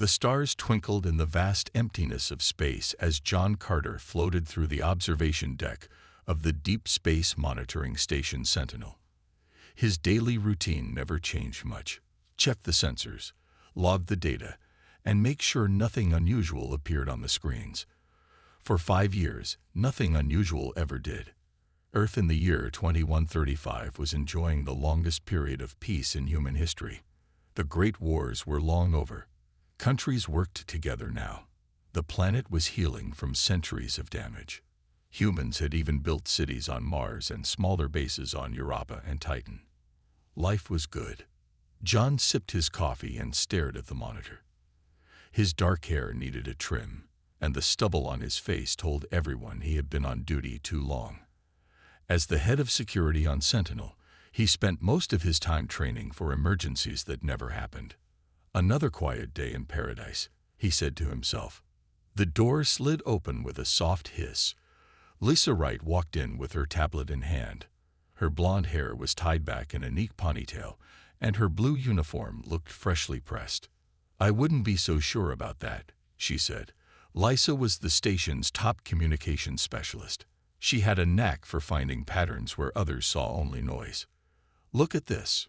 The stars twinkled in the vast emptiness of space as John Carter floated through the observation deck of the Deep Space Monitoring Station Sentinel. His daily routine never changed much. Check the sensors, log the data, and make sure nothing unusual appeared on the screens. For 5 years, nothing unusual ever did. Earth in the year 2135 was enjoying the longest period of peace in human history. The Great Wars were long over. Countries worked together now. The planet was healing from centuries of damage. Humans had even built cities on Mars and smaller bases on Europa and Titan. Life was good. John sipped his coffee and stared at the monitor. His dark hair needed a trim, and the stubble on his face told everyone he had been on duty too long. As the head of security on Sentinel, he spent most of his time training for emergencies that never happened. Another quiet day in paradise, he said to himself. The door slid open with a soft hiss. Lisa Wright walked in with her tablet in hand. Her blonde hair was tied back in a neat ponytail, and her blue uniform looked freshly pressed. I wouldn't be so sure about that, she said. Lisa was the station's top communications specialist. She had a knack for finding patterns where others saw only noise. Look at this.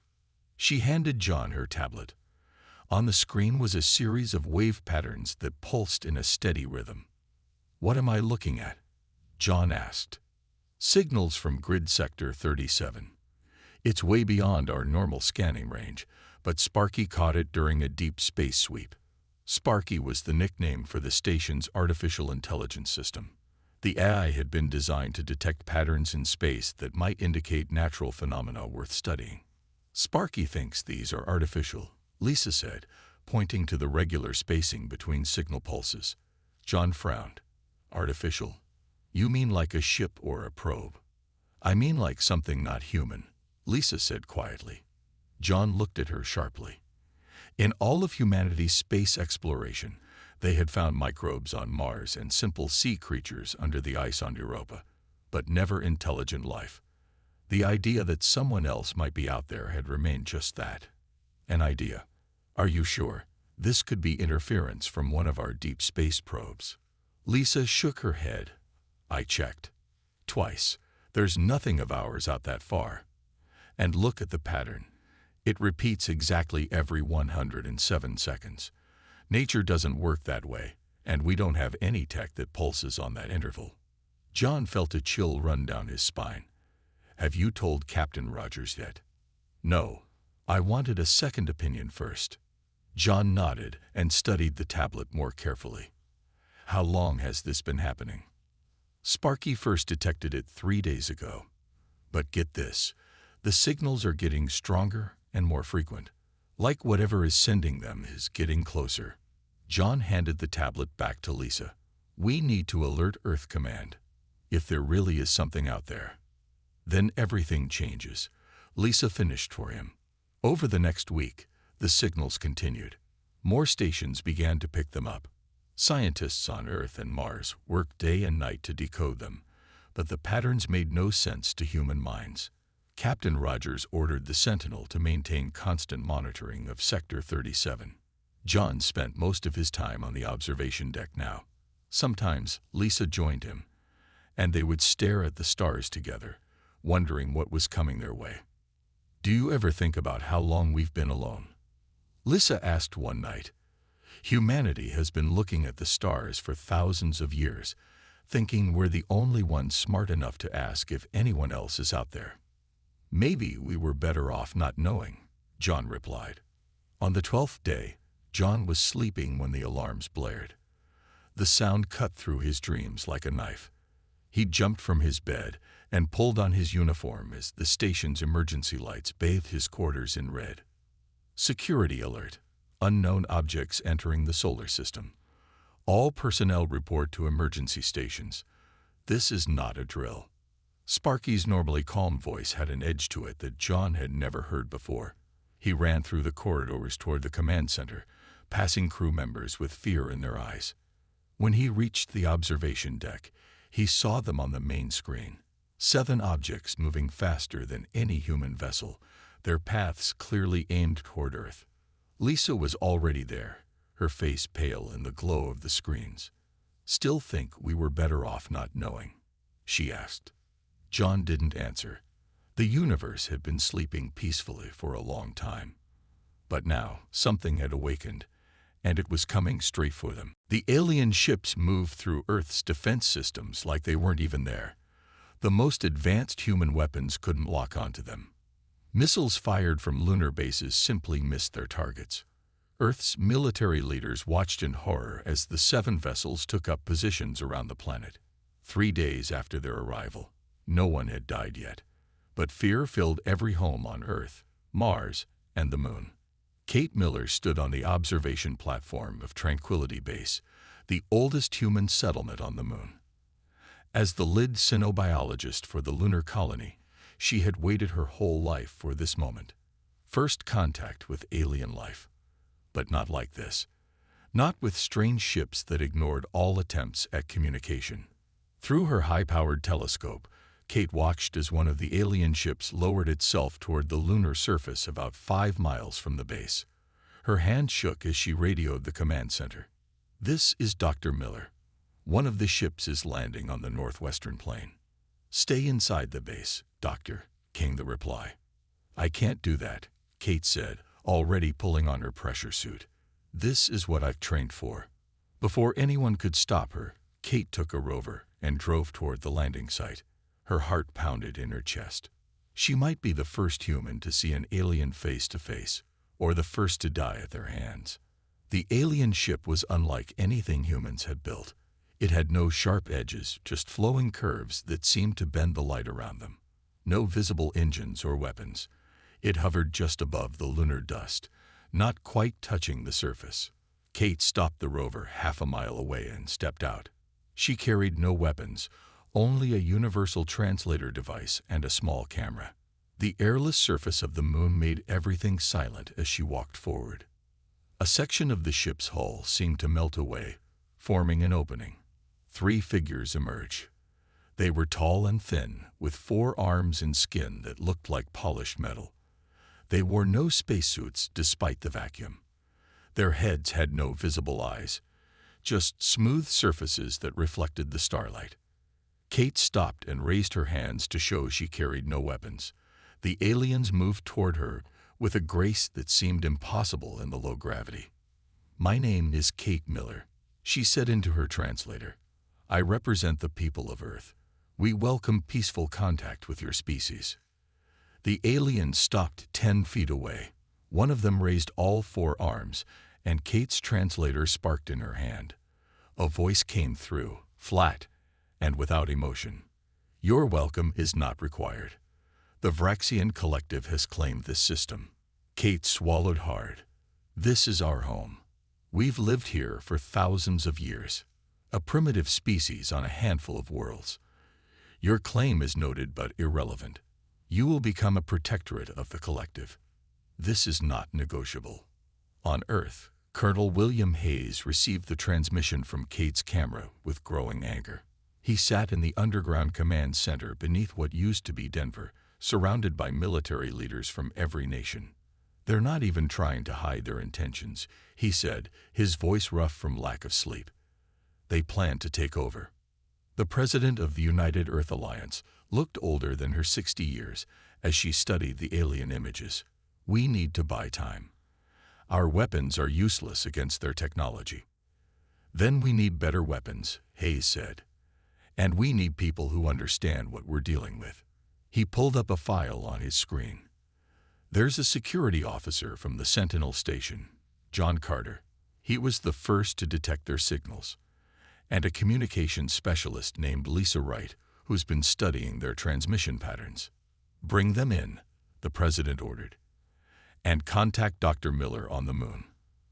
She handed John her tablet. On the screen was a series of wave patterns that pulsed in a steady rhythm. What am I looking at? John asked. Signals from Grid Sector 37. It's way beyond our normal scanning range, but Sparky caught it during a deep space sweep. Sparky was the nickname for the station's artificial intelligence system. The AI had been designed to detect patterns in space that might indicate natural phenomena worth studying. Sparky thinks these are artificial, Lisa said, pointing to the regular spacing between signal pulses. John frowned. Artificial? You mean like a ship or a probe? I mean like something not human, Lisa said quietly. John looked at her sharply. In all of humanity's space exploration, they had found microbes on Mars and simple sea creatures under the ice on Europa, but never intelligent life. The idea that someone else might be out there had remained just that. An idea. Are you sure? This could be interference from one of our deep space probes. Lisa shook her head. I checked. Twice. There's nothing of ours out that far. And look at the pattern. It repeats exactly every 107 seconds. Nature doesn't work that way, and we don't have any tech that pulses on that interval. John felt a chill run down his spine. Have you told Captain Rogers yet? No. I wanted a second opinion first. John nodded and studied the tablet more carefully. How long has this been happening? Sparky first detected it 3 days ago. But get this, the signals are getting stronger and more frequent. Like whatever is sending them is getting closer. John handed the tablet back to Lisa. We need to alert Earth Command. If there really is something out there. Then everything changes. Lisa finished for him. Over the next week, the signals continued. More stations began to pick them up. Scientists on Earth and Mars worked day and night to decode them, but the patterns made no sense to human minds. Captain Rogers ordered the Sentinel to maintain constant monitoring of Sector 37. John spent most of his time on the observation deck now. Sometimes Lisa joined him, and they would stare at the stars together, wondering what was coming their way. Do you ever think about how long we've been alone? Lisa asked one night. Humanity has been looking at the stars for thousands of years, thinking we're the only ones smart enough to ask if anyone else is out there. Maybe we were better off not knowing, John replied. On the 12th day, John was sleeping when the alarms blared. The sound cut through his dreams like a knife. He jumped from his bed and pulled on his uniform as the station's emergency lights bathed his quarters in red. Security alert. Unknown objects entering the solar system. All personnel report to emergency stations. This is not a drill. Sparky's normally calm voice had an edge to it that John had never heard before. He ran through the corridors toward the command center, passing crew members with fear in their eyes. When he reached the observation deck, he saw them on the main screen. 7 objects moving faster than any human vessel, their paths clearly aimed toward Earth. Lisa was already there, her face pale in the glow of the screens. "Still think we were better off not knowing?" she asked. John didn't answer. The universe had been sleeping peacefully for a long time. But now something had awakened, and it was coming straight for them. The alien ships moved through Earth's defense systems like they weren't even there. The most advanced human weapons couldn't lock onto them. Missiles fired from lunar bases simply missed their targets. Earth's military leaders watched in horror as the 7 vessels took up positions around the planet. 3 days after their arrival, no one had died yet, but fear filled every home on Earth, Mars, and the Moon. Kate Miller stood on the observation platform of Tranquility Base, the oldest human settlement on the Moon. As the lead cynobiologist for the lunar colony, she had waited her whole life for this moment. First contact with alien life. But not like this. Not with strange ships that ignored all attempts at communication. Through her high-powered telescope, Kate watched as one of the alien ships lowered itself toward the lunar surface about 5 miles from the base. Her hand shook as she radioed the command center. "This is Dr. Miller. One of the ships is landing on the northwestern plain." "Stay inside the base, Doctor," came the reply. "I can't do that," Kate said, already pulling on her pressure suit. "This is what I've trained for." Before anyone could stop her, Kate took a rover and drove toward the landing site. Her heart pounded in her chest. She might be the first human to see an alien face to face, or the first to die at their hands. The alien ship was unlike anything humans had built. It had no sharp edges, just flowing curves that seemed to bend the light around them. No visible engines or weapons. It hovered just above the lunar dust, not quite touching the surface. Kate stopped the rover half a mile away and stepped out. She carried no weapons, only a universal translator device and a small camera. The airless surface of the Moon made everything silent as she walked forward. A section of the ship's hull seemed to melt away, forming an opening. 3 figures emerged. They were tall and thin, with 4 arms and skin that looked like polished metal. They wore no spacesuits despite the vacuum. Their heads had no visible eyes, just smooth surfaces that reflected the starlight. Kate stopped and raised her hands to show she carried no weapons. The aliens moved toward her with a grace that seemed impossible in the low gravity. "My name is Kate Miller," she said into her translator. "I represent the people of Earth. We welcome peaceful contact with your species." The aliens stopped 10 feet away. One of them raised all 4 arms, and Kate's translator sparked in her hand. A voice came through, flat and without emotion. "Your welcome is not required. The Vraxian Collective has claimed this system." Kate swallowed hard. "This is our home. We've lived here for thousands of years. A primitive species on a handful of worlds. Your claim is noted but irrelevant. You will become a protectorate of the Collective. This is not negotiable." On Earth, Colonel William Hayes received the transmission from Kate's camera with growing anger. He sat in the underground command center beneath what used to be Denver, surrounded by military leaders from every nation. "They're not even trying to hide their intentions," he said, his voice rough from lack of sleep. "They plan to take over." The president of the United Earth Alliance looked older than her 60 years as she studied the alien images. "We need to buy time. Our weapons are useless against their technology." "Then we need better weapons," Hayes said. "And we need people who understand what we're dealing with." He pulled up a file on his screen. "There's a security officer from the Sentinel station, John Carter. He was the first to detect their signals. And a communications specialist named Lisa Wright, who's been studying their transmission patterns." "Bring them in," the president ordered. "And contact Dr. Miller on the Moon.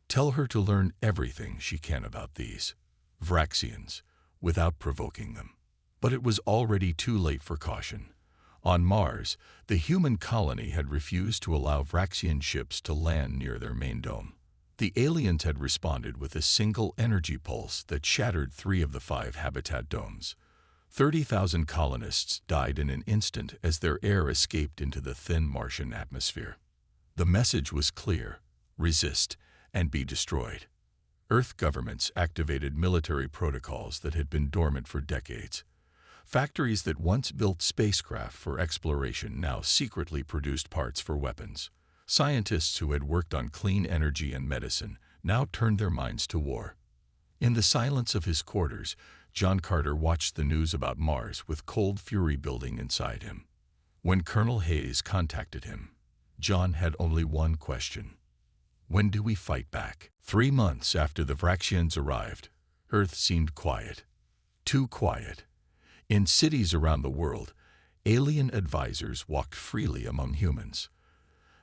Tell her to learn everything she can about these Vraxians without provoking them." But it was already too late for caution. On Mars, the human colony had refused to allow Vraxian ships to land near their main dome. The aliens had responded with a single energy pulse that shattered 3 of the 5 habitat domes. 30,000 colonists died in an instant as their air escaped into the thin Martian atmosphere. The message was clear: resist and be destroyed. Earth governments activated military protocols that had been dormant for decades. Factories that once built spacecraft for exploration now secretly produced parts for weapons. Scientists who had worked on clean energy and medicine now turned their minds to war. In the silence of his quarters, John Carter watched the news about Mars with cold fury building inside him. When Colonel Hayes contacted him, John had only one question. When do we fight back? 3 months after the Vraxians arrived, Earth seemed quiet. Too quiet. In cities around the world, alien advisors walked freely among humans.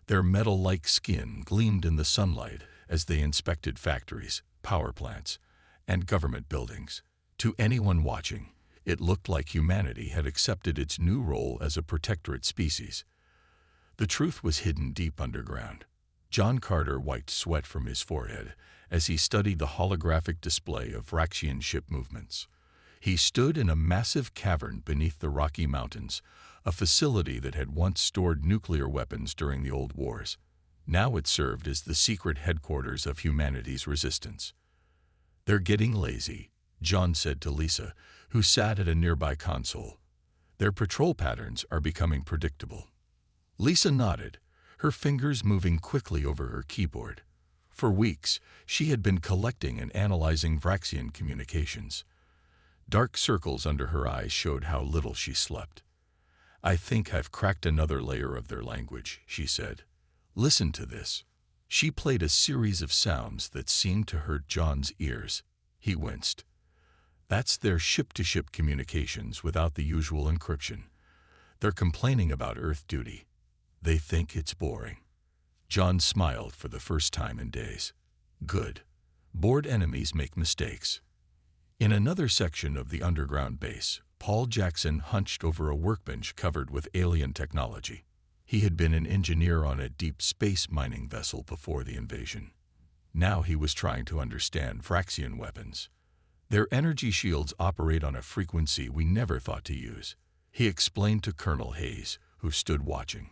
Their metal-like skin gleamed in the sunlight as they inspected factories, power plants, and government buildings. To anyone watching, it looked like humanity had accepted its new role as a protectorate species. The truth was hidden deep underground. John Carter wiped sweat from his forehead as he studied the holographic display of Vraxian ship movements. He stood in a massive cavern beneath the Rocky Mountains, a facility that had once stored nuclear weapons during the old wars. Now it served as the secret headquarters of humanity's resistance. "They're getting lazy," John said to Lisa, who sat at a nearby console. "Their patrol patterns are becoming predictable." Lisa nodded, her fingers moving quickly over her keyboard. For weeks, she had been collecting and analyzing Vraxian communications. Dark circles under her eyes showed how little she slept. "I think I've cracked another layer of their language," she said. "Listen to this." She played a series of sounds that seemed to hurt John's ears. He winced. "That's their ship-to-ship communications without the usual encryption. They're complaining about Earth duty. They think it's boring." John smiled for the first time in days. Good. Bored enemies make mistakes. In another section of the underground base, Paul Jackson hunched over a workbench covered with alien technology. He had been an engineer on a deep space mining vessel before the invasion. Now he was trying to understand Vraxian weapons. "Their energy shields operate on a frequency we never thought to use," he explained to Colonel Hayes, who stood watching.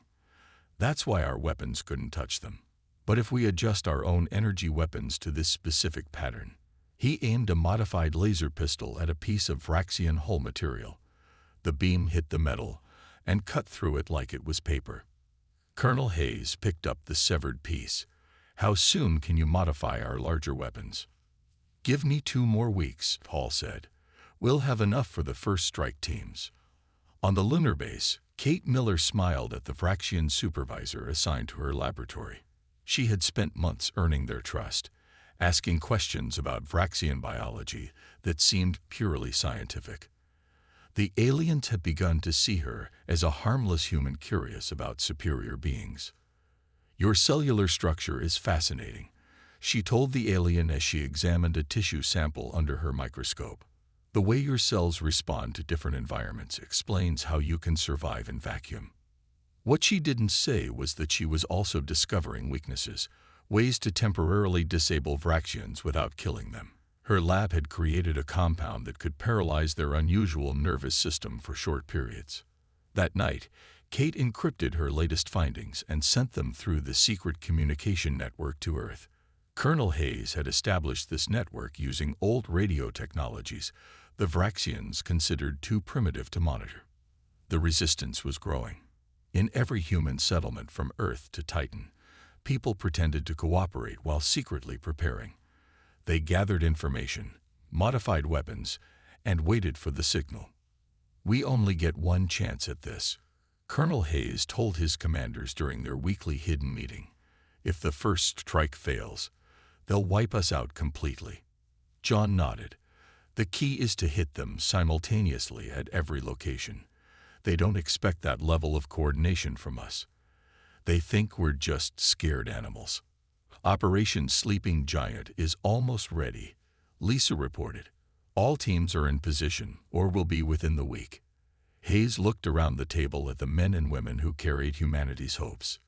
"That's why our weapons couldn't touch them. But if we adjust our own energy weapons to this specific pattern..." He aimed a modified laser pistol at a piece of Vraxian hull material. The beam hit the metal and cut through it like it was paper. Colonel Hayes picked up the severed piece. "How soon can you modify our larger weapons?" "Give me 2 more weeks," Paul said. "We'll have enough for the first strike teams." On the lunar base, Kate Miller smiled at the Vraxian supervisor assigned to her laboratory. She had spent months earning their trust, asking questions about Vraxian biology that seemed purely scientific. The aliens had begun to see her as a harmless human curious about superior beings. "Your cellular structure is fascinating," she told the alien as she examined a tissue sample under her microscope. "The way your cells respond to different environments explains how you can survive in vacuum." What she didn't say was that she was also discovering weaknesses, ways to temporarily disable Vraxians without killing them. Her lab had created a compound that could paralyze their unusual nervous system for short periods. That night, Kate encrypted her latest findings and sent them through the secret communication network to Earth. Colonel Hayes had established this network using old radio technologies the Vraxians considered too primitive to monitor. The resistance was growing. In every human settlement from Earth to Titan, people pretended to cooperate while secretly preparing. They gathered information, modified weapons, and waited for the signal. "We only get one chance at this," Colonel Hayes told his commanders during their weekly hidden meeting. "If the first strike fails, they'll wipe us out completely." John nodded. "The key is to hit them simultaneously at every location. They don't expect that level of coordination from us. They think we're just scared animals." "Operation Sleeping Giant is almost ready," Lisa reported. "All teams are in position or will be within the week." Hayes looked around the table at the men and women who carried humanity's hopes.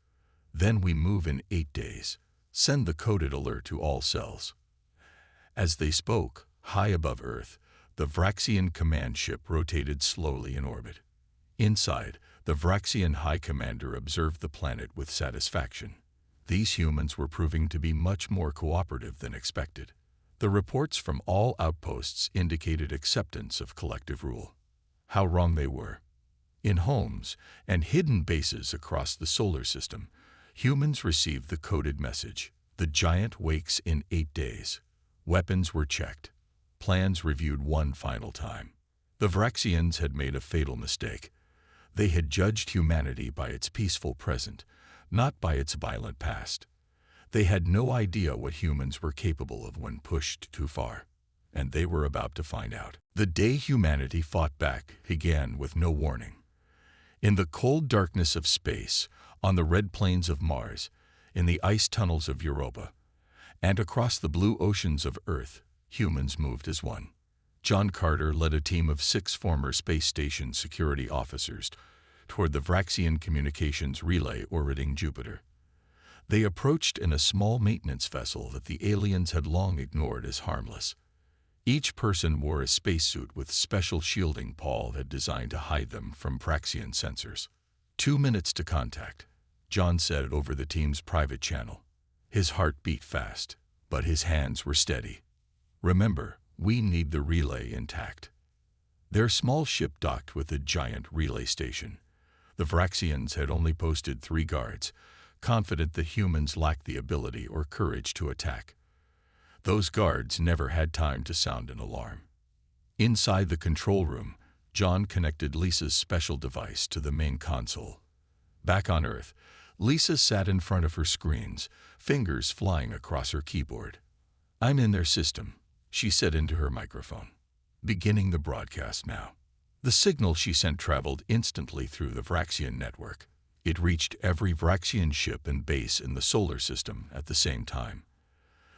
"Then we move in 8 days. Send the coded alert to all cells." As they spoke, high above Earth, the Vraxian command ship rotated slowly in orbit. Inside, the Vraxian High Commander observed the planet with satisfaction. These humans were proving to be much more cooperative than expected. The reports from all outposts indicated acceptance of collective rule. How wrong they were. In homes and hidden bases across the solar system, humans received the coded message: the giant wakes in 8 days. Weapons were checked. Plans reviewed one final time. The Vraxians had made a fatal mistake. They had judged humanity by its peaceful present, not by its violent past. They had no idea what humans were capable of when pushed too far, and they were about to find out. The day humanity fought back began with no warning. In the cold darkness of space, on the red plains of Mars, in the ice tunnels of Europa, and across the blue oceans of Earth, humans moved as one. John Carter led a team of 6 former space station security officers toward the Vraxian communications relay orbiting Jupiter. They approached in a small maintenance vessel that the aliens had long ignored as harmless. Each person wore a spacesuit with special shielding Paul had designed to hide them from Vraxian sensors. 2 minutes to contact, John said over the team's private channel. His heart beat fast, but his hands were steady. Remember, we need the relay intact. Their small ship docked with a giant relay station. The Vraxians had only posted 3 guards, confident that humans lacked the ability or courage to attack. Those guards never had time to sound an alarm. Inside the control room, John connected Lisa's special device to the main console. Back on Earth, Lisa sat in front of her screens, fingers flying across her keyboard. "I'm in their system," she said into her microphone. "Beginning the broadcast now." The signal she sent traveled instantly through the Vraxian network. It reached every Vraxian ship and base in the solar system at the same time.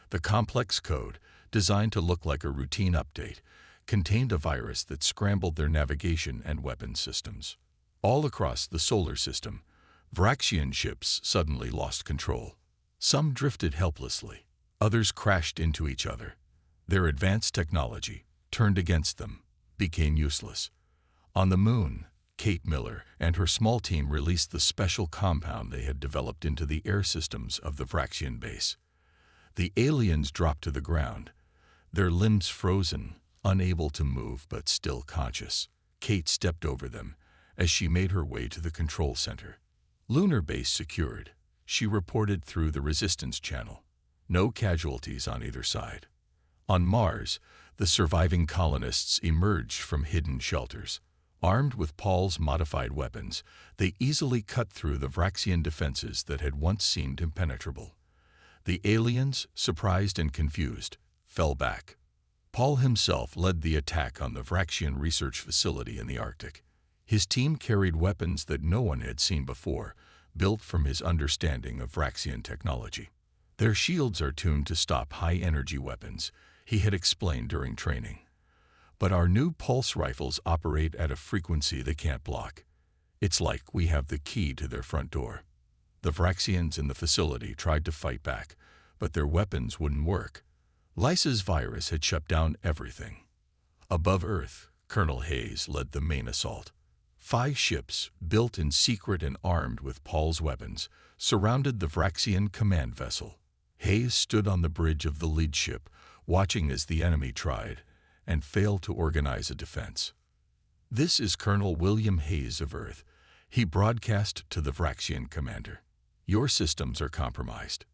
The complex code, designed to look like a routine update, contained a virus that scrambled their navigation and weapons systems. All across the solar system, Vraxian ships suddenly lost control. Some drifted helplessly. Others crashed into each other. Their advanced technology, turned against them, became useless. On the moon, Kate Miller and her small team released the special compound they had developed into the air systems of the Vraxian base. The aliens dropped to the ground, their limbs frozen, unable to move but still conscious. Kate stepped over them as she made her way to the control center. Lunar base secured, she reported through the resistance channel. No casualties on either side. On Mars, the surviving colonists emerged from hidden shelters. Armed with Paul's modified weapons, they easily cut through the Vraxian defenses that had once seemed impenetrable. The aliens, surprised and confused, fell back. Paul himself led the attack on the Vraxian research facility in the Arctic. His team carried weapons that no one had seen before, built from his understanding of Vraxian technology. Their shields are tuned to stop high-energy weapons, he had explained during training. But our new pulse rifles operate at a frequency they can't block. It's like we have the key to their front door. The Vraxians in the facility tried to fight back, but their weapons wouldn't work. Lisa's virus had shut down everything. Above Earth, Colonel Hayes led the main assault. 5 ships, built in secret and armed with Paul's weapons, surrounded the Vraxian command vessel. Hayes stood on the bridge of the lead ship, watching as the enemy tried and failed to organize a defense. "This is Colonel William Hayes of Earth," he broadcast to the Vraxian commander. "Your systems are compromised.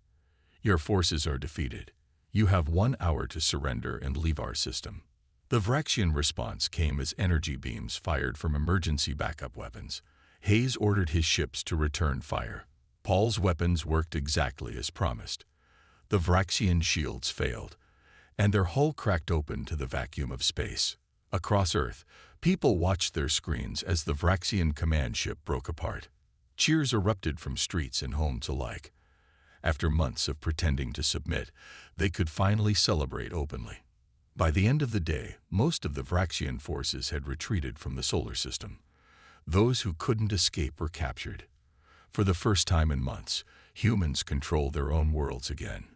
Your forces are defeated. You have 1 hour to surrender and leave our system." The Vraxian response came as energy beams fired from emergency backup weapons. Hayes ordered his ships to return fire. Paul's weapons worked exactly as promised. The Vraxian shields failed, and their hull cracked open to the vacuum of space. Across Earth, people watched their screens as the Vraxian command ship broke apart. Cheers erupted from streets and homes alike. After months of pretending to submit, they could finally celebrate openly. By the end of the day, most of the Vraxian forces had retreated from the solar system. Those who couldn't escape were captured. For the first time in months, humans controlled their own worlds again.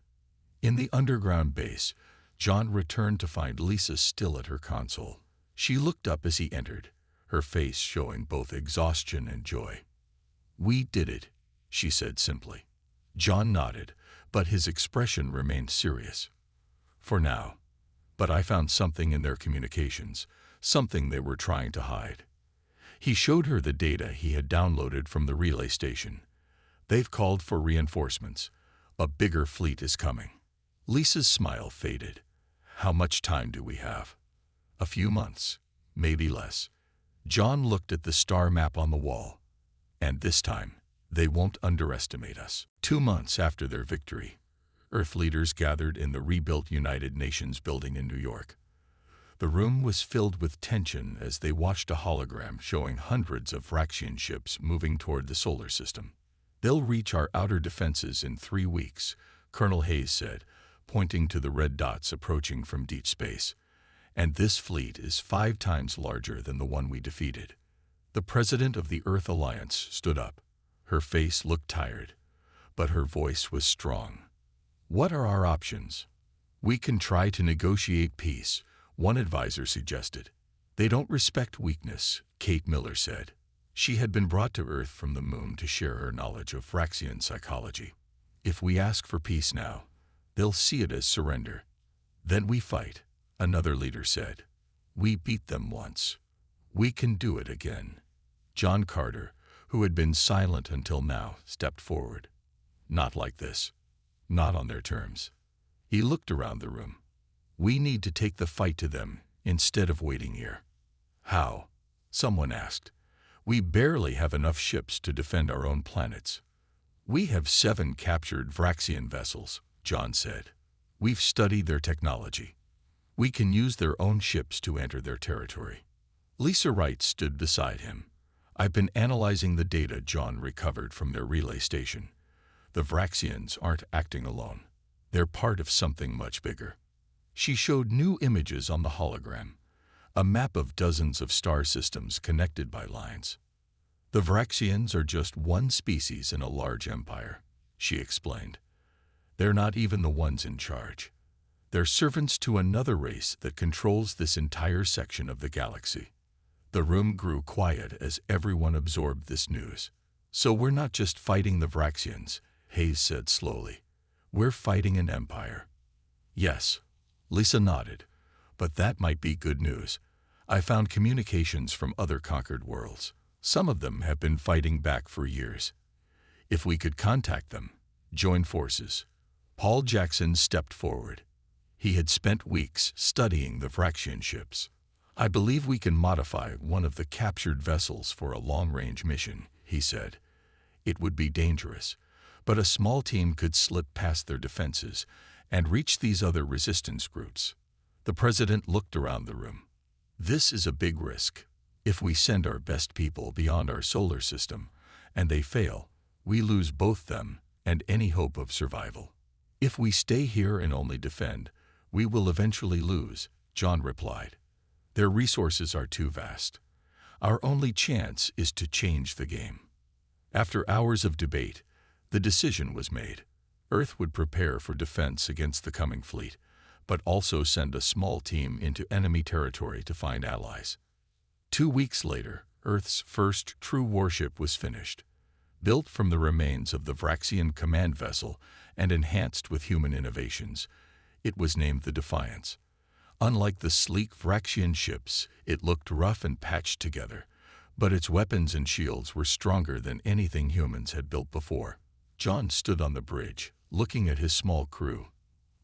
In the underground base, John returned to find Lisa still at her console. She looked up as he entered, her face showing both exhaustion and joy. "We did it," she said simply. John nodded, but his expression remained serious. For now. But I found something in their communications, something they were trying to hide. He showed her the data he had downloaded from the relay station. They've called for reinforcements. A bigger fleet is coming. Lisa's smile faded. How much time do we have? A few months, maybe less. John looked at the star map on the wall. And this time, they won't underestimate us. 2 months after their victory, Earth leaders gathered in the rebuilt United Nations building in New York. The room was filled with tension as they watched a hologram showing hundreds of Vraxian ships moving toward the solar system. They'll reach our outer defenses in 3 weeks, Colonel Hayes said, pointing to the red dots approaching from deep space. And this fleet is 5 times larger than the one we defeated. The president of the Earth Alliance stood up. Her face looked tired, but her voice was strong. What are our options? We can try to negotiate peace, one advisor suggested. They don't respect weakness, Kate Miller said. She had been brought to Earth from the moon to share her knowledge of Vraxian psychology. If we ask for peace now, they'll see it as surrender. Then we fight, another leader said. We beat them once. We can do it again. John Carter, who had been silent until now, stepped forward. Not like this. Not on their terms. He looked around the room. We need to take the fight to them instead of waiting here. How? Someone asked. We barely have enough ships to defend our own planets. We have 7 captured Vraxian vessels, John said. We've studied their technology. We can use their own ships to enter their territory. Lisa Wright stood beside him. I've been analyzing the data John recovered from their relay station. The Vraxians aren't acting alone. They're part of something much bigger. She showed new images on the hologram, a map of dozens of star systems connected by lines. The Vraxians are just one species in a large empire, she explained. They're not even the ones in charge. They're servants to another race that controls this entire section of the galaxy. The room grew quiet as everyone absorbed this news. So we're not just fighting the Vraxians, Hayes said slowly. We're fighting an empire. Yes, Lisa nodded, but that might be good news. I found communications from other conquered worlds. Some of them have been fighting back for years. If we could contact them, join forces. Paul Jackson stepped forward. He had spent weeks studying the Vraxian ships. I believe we can modify one of the captured vessels for a long-range mission, he said. It would be dangerous, but a small team could slip past their defenses and reach these other resistance groups. The president looked around the room. This is a big risk. If we send our best people beyond our solar system and they fail, we lose both them and any hope of survival. If we stay here and only defend, we will eventually lose, John replied. Their resources are too vast. Our only chance is to change the game. After hours of debate, the decision was made. Earth would prepare for defense against the coming fleet, but also send a small team into enemy territory to find allies. 2 weeks later, Earth's first true warship was finished. Built from the remains of the Vraxian command vessel and enhanced with human innovations, it was named the Defiance. Unlike the sleek Vraxian ships, it looked rough and patched together, but its weapons and shields were stronger than anything humans had built before. John stood on the bridge, looking at his small crew.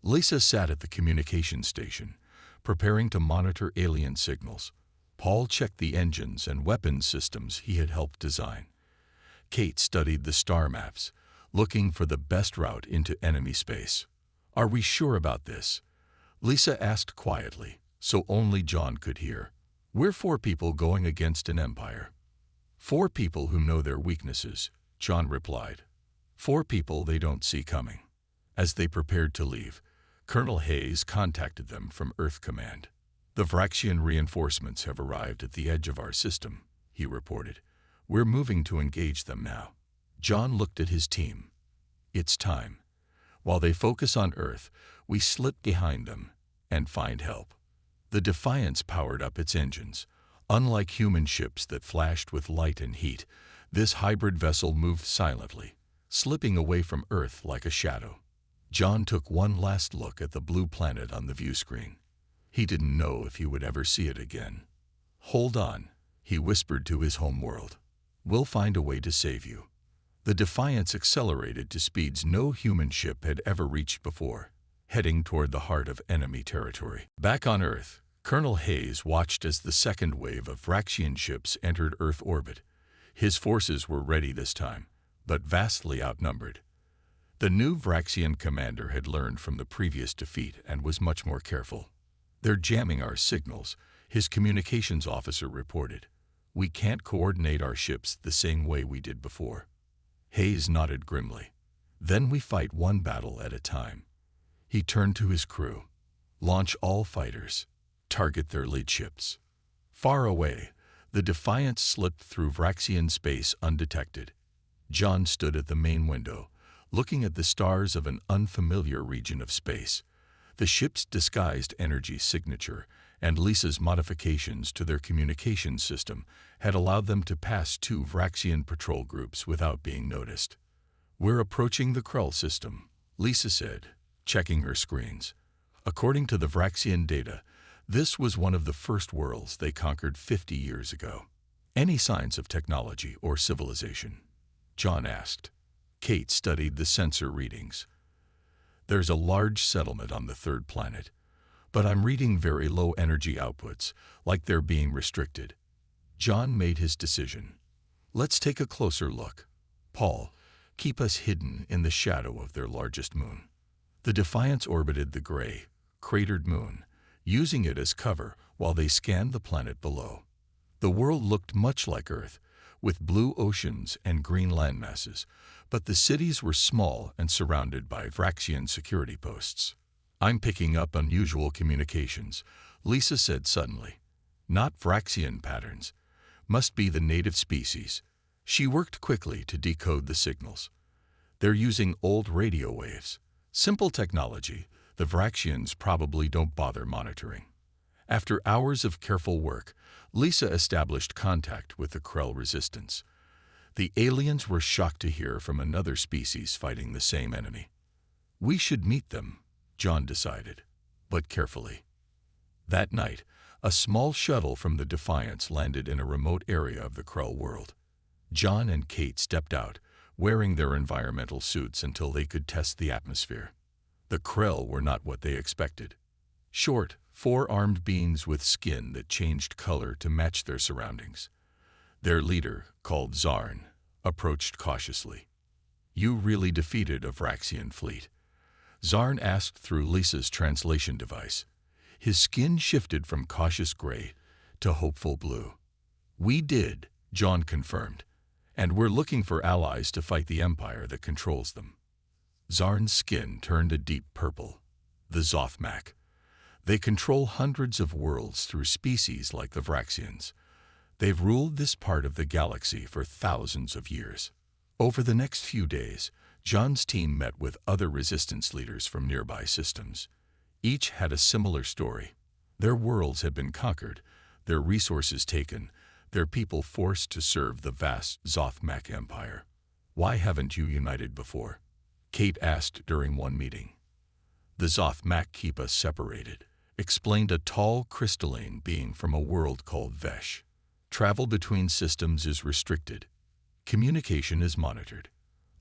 Lisa sat at the communication station, preparing to monitor alien signals. Paul checked the engines and weapons systems he had helped design. Kate studied the star maps, looking for the best route into enemy space. Are we sure about this? Lisa asked quietly, so only John could hear. We're 4 people going against an empire. 4 people who know their weaknesses, John replied. 4 people they don't see coming. As they prepared to leave, Colonel Hayes contacted them from Earth Command. The Vraxian reinforcements have arrived at the edge of our system, he reported. We're moving to engage them now. John looked at his team. It's time. While they focus on Earth, we slip behind them and find help. The Defiance powered up its engines. Unlike human ships that flashed with light and heat, this hybrid vessel moved silently, slipping away from Earth like a shadow. John took one last look at the blue planet on the view screen. He didn't know if he would ever see it again. "Hold on," he whispered to his home world. "We'll find a way to save you." The Defiance accelerated to speeds no human ship had ever reached before, heading toward the heart of enemy territory. Back on Earth, Colonel Hayes watched as the second wave of Vraxian ships entered Earth orbit. His forces were ready this time, but vastly outnumbered. The new Vraxian commander had learned from the previous defeat and was much more careful. "They're jamming our signals," his communications officer reported. "We can't coordinate our ships the same way we did before." Hayes nodded grimly. "Then we fight one battle at a time." He turned to his crew. "Launch all fighters. Target their lead ships." Far away, the Defiance slipped through Vraxian space undetected. John stood at the main window, looking at the stars of an unfamiliar region of space. The ship's disguised energy signature and Lisa's modifications to their communications system had allowed them to pass two Vraxian patrol groups without being noticed. "We're approaching the Krell system," Lisa said, checking her screens. According to the Vraxian data, this was one of the first worlds they conquered 50 years ago. "Any signs of technology or civilization?" John asked. Kate studied the sensor readings. "There's a large settlement on the third planet, but I'm reading very low energy outputs, like they're being restricted." John made his decision. "Let's take a closer look. Paul, keep us hidden in the shadow of their largest moon." The Defiance orbited the gray, cratered moon, using it as cover while they scanned the planet below. The world looked much like Earth, with blue oceans and green landmasses, but the cities were small and surrounded by Vraxian security posts. "I'm picking up unusual communications," Lisa said suddenly. "Not Vraxian patterns. Must be the native species." She worked quickly to decode the signals. "They're using old radio waves. Simple technology the Vraxians probably don't bother monitoring." After hours of careful work, Lisa established contact with the Krell resistance. The aliens were shocked to hear from another species fighting the same enemy. "We should meet them," John decided, but carefully. That night, a small shuttle from the Defiance landed in a remote area of the Krell world. John and Kate stepped out, wearing their environmental suits until they could test the atmosphere. The Krell were not what they expected. Short, four-armed beings with skin that changed color to match their surroundings. Their leader, called Zarn, approached cautiously. "You really defeated a Vraxian fleet?" Zarn asked through Lisa's translation device. His skin shifted from cautious gray to hopeful blue. "We did," John confirmed, "and we're looking for allies to fight the empire that controls them." Zarn's skin turned a deep purple. "The Zothmak. They control hundreds of worlds through species like the Vraxians. They've ruled this part of the galaxy for thousands of years." Over the next few days, John's team met with other resistance leaders from nearby systems. Each had a similar story. Their worlds had been conquered, their resources taken, their people forced to serve the vast Zothmak Empire. "Why haven't you united before?" Kate asked during one meeting. "The Zothmak keep us separated," explained a tall, crystalline being from a world called Vesh. "Travel between systems is restricted. Communication is monitored.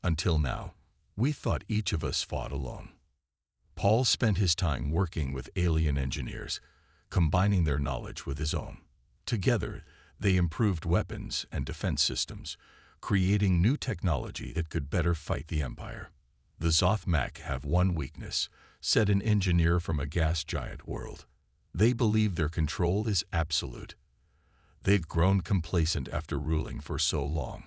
Until now, we thought each of us fought alone." Paul spent his time working with alien engineers, combining their knowledge with his own. Together, they improved weapons and defense systems, creating new technology that could better fight the Empire. "The Zothmak have one weakness," said an engineer from a gas giant world. "They believe their control is absolute. They've grown complacent after ruling for so long."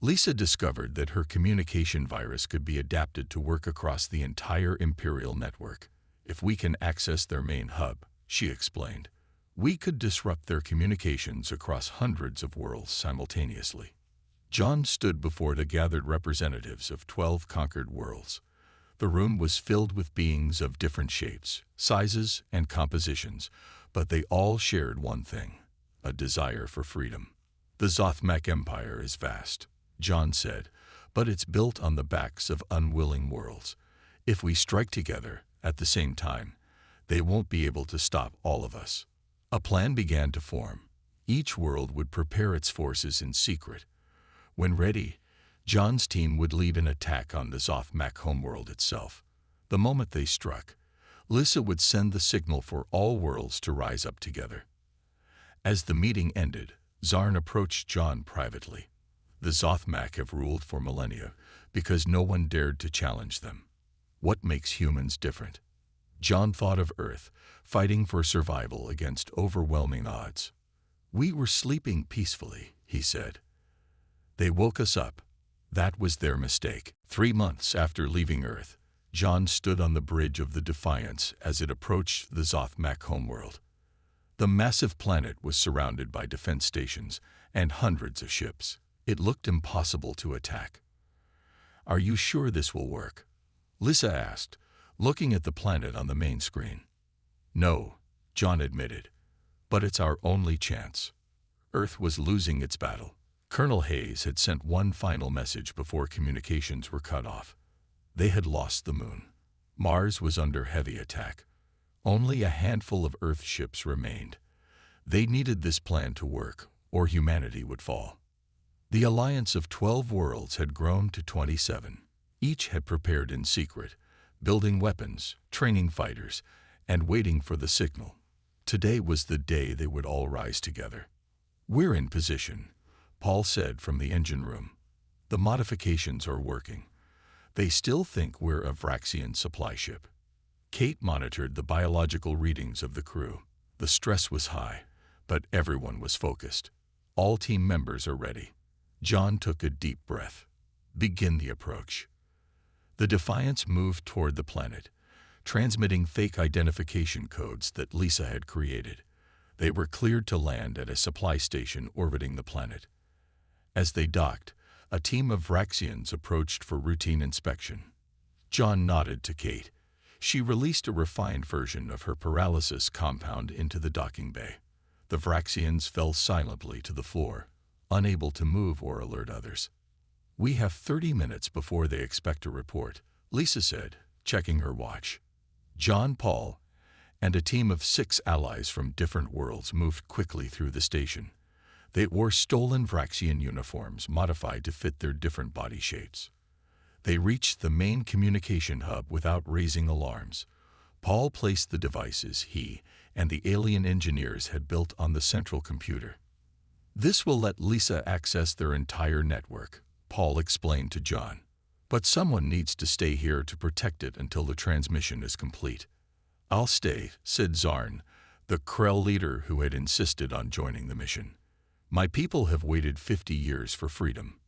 Lisa discovered that her communication virus could be adapted to work across the entire Imperial network. "If we can access their main hub," she explained, "we could disrupt their communications across hundreds of worlds simultaneously." John stood before the gathered representatives of 12 conquered worlds. The room was filled with beings of different shapes, sizes, and compositions, but they all shared one thing: a desire for freedom. "The Zothmak Empire is vast," John said, "but it's built on the backs of unwilling worlds. If we strike together at the same time, they won't be able to stop all of us. A plan began to form. Each world would prepare its forces in secret. When ready, John's team would lead an attack on the Zothmak homeworld itself. The moment they struck, Lissa would send the signal for all worlds to rise up together. As the meeting ended, Zarn approached John privately. The Zothmak have ruled for millennia because no one dared to challenge them. What makes humans different? John thought of Earth, fighting for survival against overwhelming odds. We were sleeping peacefully, he said. They woke us up. That was their mistake. 3 months after leaving Earth, John stood on the bridge of the Defiance as it approached the Zothmak homeworld. The massive planet was surrounded by defense stations and hundreds of ships. It looked impossible to attack. "Are you sure this will work?" Lissa asked, looking at the planet on the main screen. "No," John admitted, "but it's our only chance." Earth was losing its battle. Colonel Hayes had sent one final message before communications were cut off. They had lost the moon. Mars was under heavy attack. Only a handful of Earth ships remained. They needed this plan to work, or humanity would fall. The alliance of 12 worlds had grown to 27. Each had prepared in secret, building weapons, training fighters, and waiting for the signal. Today was the day they would all rise together. "We're in position," Paul said from the engine room. "The modifications are working. They still think we're a Vraxian supply ship." Kate monitored the biological readings of the crew. The stress was high, but everyone was focused. All team members are ready. John took a deep breath. "Begin the approach." The Defiance moved toward the planet, transmitting fake identification codes that Lissa had created. They were cleared to land at a supply station orbiting the planet. As they docked, a team of Vraxians approached for routine inspection. John nodded to Kate. She released a refined version of her paralysis compound into the docking bay. The Vraxians fell silently to the floor, unable to move or alert others. "We have 30 minutes before they expect a report," Lissa said, checking her watch. John, Paul, and a team of 6 allies from different worlds moved quickly through the station. They wore stolen Vraxian uniforms modified to fit their different body shapes. They reached the main communication hub without raising alarms. Paul placed the devices he and the alien engineers had built on the central computer. "This will let Lissa access their entire network," Paul explained to John. "But someone needs to stay here to protect it until the transmission is complete." "I'll stay," said Zarn, the Krell leader who had insisted on joining the mission. "My people have waited 50 years for freedom.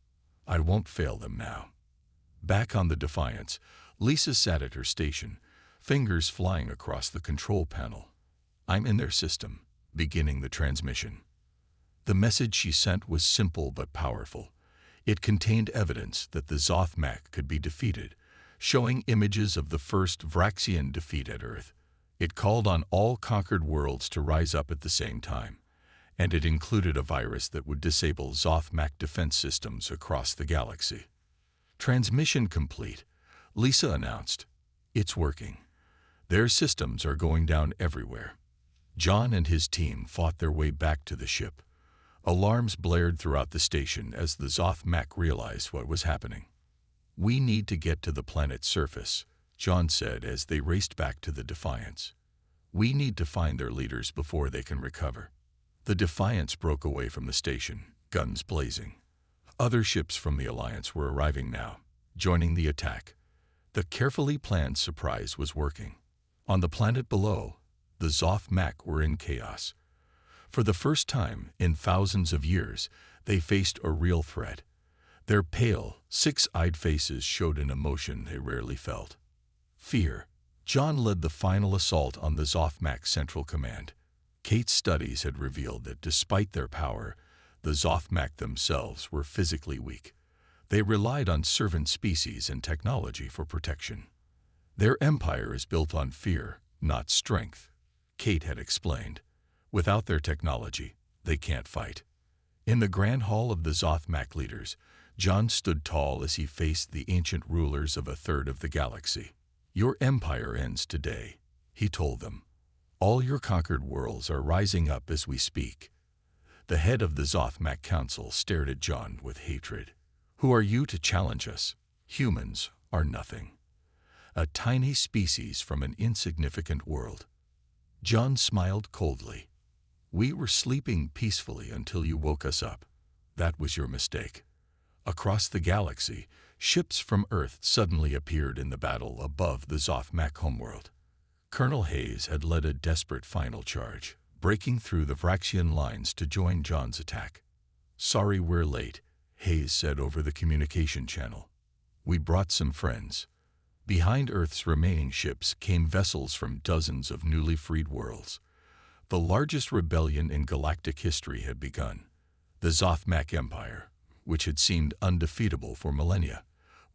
I won't fail them now." Back on the Defiance, Lissa sat at her station, fingers flying across the control panel. "I'm in their system, beginning the transmission." The message she sent was simple but powerful. It contained evidence that the Zothmak could be defeated, showing images of the first Vraxian defeat at Earth. It called on all conquered worlds to rise up at the same time, and it included a virus that would disable Zothmak defense systems across the galaxy. "Transmission complete," Lissa announced. "It's working. Their systems are going down everywhere." John and his team fought their way back to the ship. Alarms blared throughout the station as the Zothmak realized what was happening. "We need to get to the planet's surface," John said as they raced back to the Defiance. "We need to find their leaders before they can recover." The Defiance broke away from the station, guns blazing. Other ships from the Alliance were arriving now, joining the attack. The carefully planned surprise was working. On the planet below, the Zothmak were in chaos. For the first time in thousands of years, they faced a real threat. Their pale, six-eyed faces showed an emotion they rarely felt. Fear. John led the final assault on the Zothmak Central Command. Kate's studies had revealed that despite their power, the Zothmak themselves were physically weak. They relied on servant species and technology for protection. "Their empire is built on fear, not strength," Kate had explained. "Without their technology, they can't fight." In the grand hall of the Zothmak leaders, John stood tall as he faced the ancient rulers of a third of the galaxy. Your empire ends today, he told them. All your conquered worlds are rising up as we speak. The head of the Zothmak Council stared at John with hatred. Who are you to challenge us? Humans are nothing. A tiny species from an insignificant world. John smiled coldly. We were sleeping peacefully until you woke us up. That was your mistake. Across the galaxy, ships from Earth suddenly appeared in the battle above the Zothmak homeworld. Colonel Hayes had led a desperate final charge, breaking through the Vraxian lines to join John's attack. Sorry we're late, Hayes said over the communication channel. We brought some friends. Behind Earth's remaining ships came vessels from dozens of newly freed worlds. The largest rebellion in galactic history had begun. The Zothmak Empire, which had seemed undefeatable for millennia,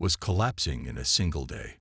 was collapsing in a single day.